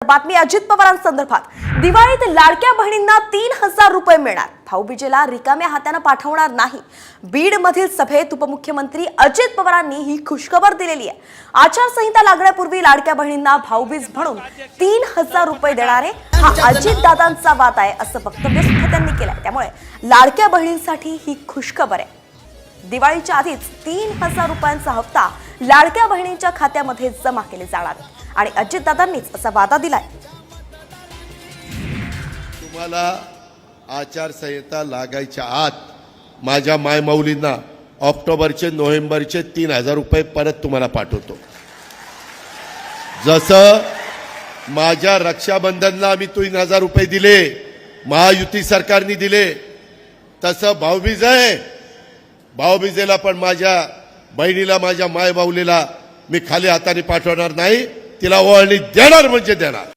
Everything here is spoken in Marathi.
बातमी अजित पवारांसंदर्भात। दिवाळीत लाडक्या बहिणींना 3000 रुपये मिळणार, भाऊबीजेला रिकाम्या हाताने पाठवणार नाही। बीड मधील सभेत उपमुख्यमंत्री अजित पवारांनी ही खुशखबर दिलेली आहे। आचारसंहिता लागण्यापूर्वी लाडक्या बहिणींना भाऊबीज म्हणून 3000 रुपये देणारे हा अजित दादांचा वाद आहे असं वक्तव्य सुद्धा त्यांनी केलंय। त्यामुळे लाडक्या बहिणींसाठी ही खुशखबर आहे। दिवाळीच्या आधीच 3000 रुपयांचा हप्ता लाडक्या बहिणींच्या खात्यामध्ये जमा केले जाणार आणि अजितदादांनीच असा वादा दिलाय। तुम्हाला आचारसंहिता लागायच्या आत माझ्या मायमाऊलींना ऑक्टोबरचे नोव्हेंबरचे 3000 रुपये परत तुम्हाला पाठवतो। जसं माझ्या रक्षाबंधनला आम्ही 3000 रुपये दिले, महायुती सरकारने दिले, तसं भाऊबीज आहे, भाऊबीजेला पण माझ्या बहिणीला, माझ्या मायमाऊलीला मी खाली हाताने पाठवणार नाही, तिला ओवाळणी देणार म्हणजे देणार।